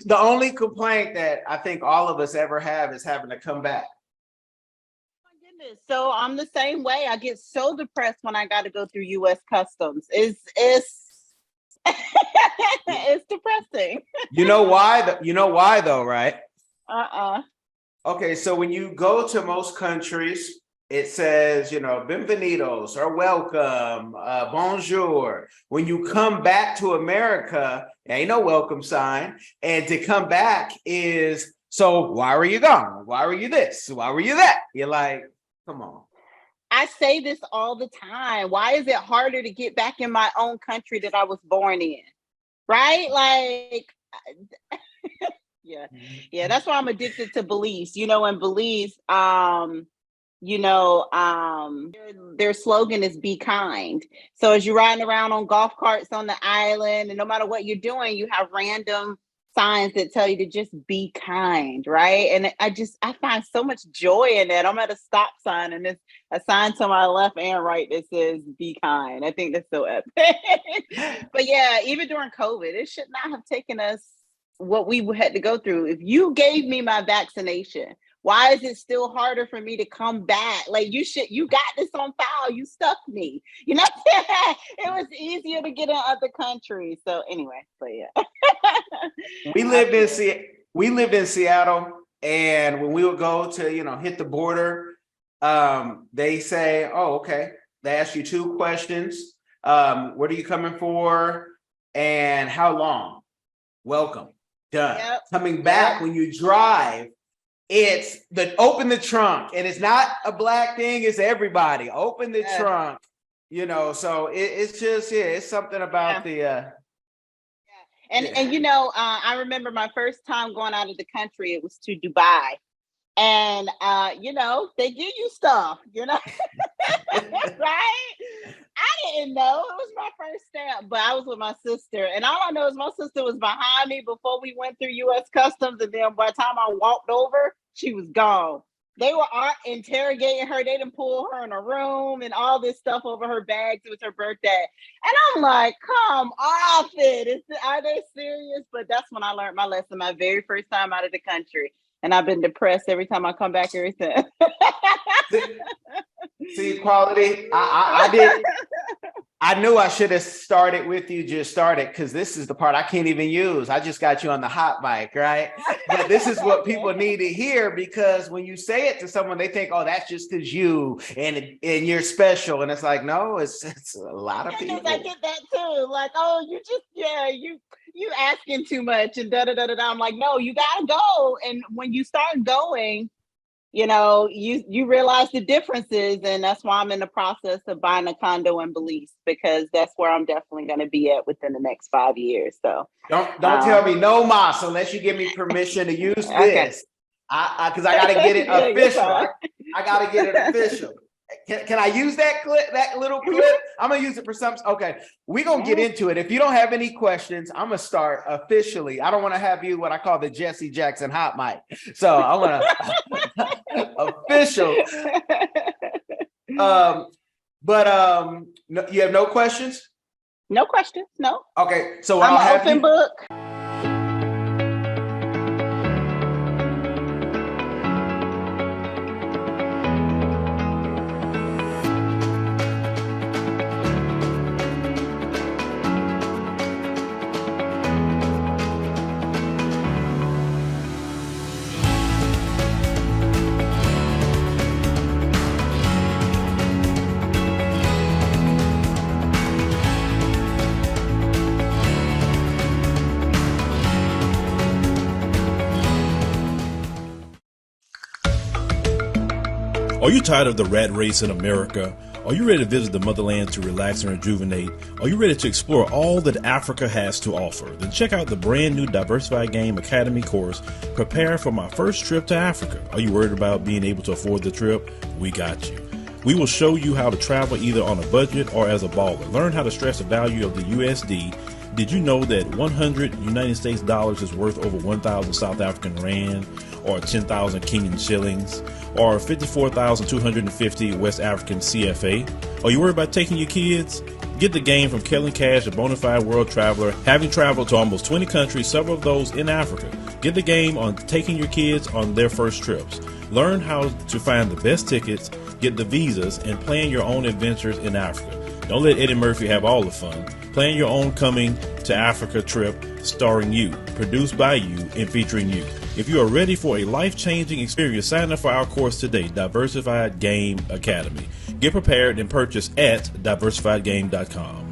the only complaint that I think all of us ever have is having to come back. Goodness. So I'm the same way. I get so depressed when I got to go through U.S. Customs. It's it's depressing. You know why? You know why though, right? Okay, so when you go to most countries, it says, bienvenidos or welcome, bonjour. When you come back to America, ain't no welcome sign. And to come back is, so why were you gone? Why were you this? Why were you that? You're like, come on. I say this all the time. Why is it harder to get back in my own country that I was born in? Right? Like, yeah. That's why I'm addicted to Belize. In Belize, their slogan is "Be kind." So as you're riding around on golf carts on the island, and no matter what you're doing, you have random signs that tell you to just be kind, right? And I find so much joy in that. I'm at a stop sign and there's a sign to my left and right that says "Be kind." I think that's so epic. But yeah, even during COVID, it should not have taken us what we had to go through. If you gave me my vaccination, why is it still harder for me to come back? Like, you got this on file. You stuck me. It was easier to get in other countries. So anyway, but yeah. We lived in Seattle, and when we would go to, hit the border, they say, oh, okay. They ask you 2 questions. What are you coming for? And how long? Welcome. Done. Yep. Coming back, when you drive, it's open the trunk, and it's not a black thing. It's everybody open the trunk, so it's just, it's something about the, And I remember my first time going out of the country, it was to Dubai. And they give you stuff, right? I didn't know. It was my first stamp, but I was with my sister. And all I know is my sister was behind me before we went through U.S. Customs. And then by the time I walked over, she was gone. They were interrogating her. They didn't pull her in a room and all this stuff over her bags. It was her birthday. And I'm like, come off it. Are they serious? But that's when I learned my lesson, my very first time out of the country. And I've been depressed every time I come back ever since. See, Quality, I knew I should have started with you, just started, because this is the part I can't even use. I just got you on the hot mic, right? But this is what people need to hear, because when you say it to someone, they think, oh, that's just because you and you're special. And it's like, no, it's a lot of people. I get that too. Like, oh, you asking too much and da-da-da-da-da. I'm like, no, you gotta go. And when you start going, you realize the differences, and that's why I'm in the process of buying a condo in Belize, because that's where I'm definitely going to be at within the next 5 years. So don't tell me no mas unless you give me permission to use this. Okay. Because I got to get it official. I got to get it official. Can I use that clip, that little clip? I'm gonna use it for something. Okay, we're gonna get into it. If you don't have any questions, I'm gonna start officially. I don't want to have you what I call the Jesse Jackson hot mic. So I want to official. No, you have no questions? No questions. No. Okay, so I'm an open book. Are you tired of the rat race in America? Are you ready to visit the motherland to relax and rejuvenate? Are you ready to explore all that Africa has to offer? Then check out the brand new Diversified Game Academy course, Prepare for My First Trip to Africa. Are you worried about being able to afford the trip? We got you. We will show you how to travel either on a budget or as a baller. Learn how to stress the value of the USD. Did you know that 100 United States dollars is worth over 1,000 South African rand, or 10,000 Kenyan shillings, or 54,250 West African CFA? Are you worried about taking your kids? Get the game from Kellen Cash, a bona fide world traveler, having traveled to almost 20 countries, several of those in Africa. Get the game on taking your kids on their first trips. Learn how to find the best tickets, get the visas, and plan your own adventures in Africa. Don't let Eddie Murphy have all the fun. Plan your own coming to Africa trip starring you, produced by you, and featuring you. If you are ready for a life-changing experience, sign up for our course today, Diversified Game Academy. Get prepared and purchase at diversifiedgame.com.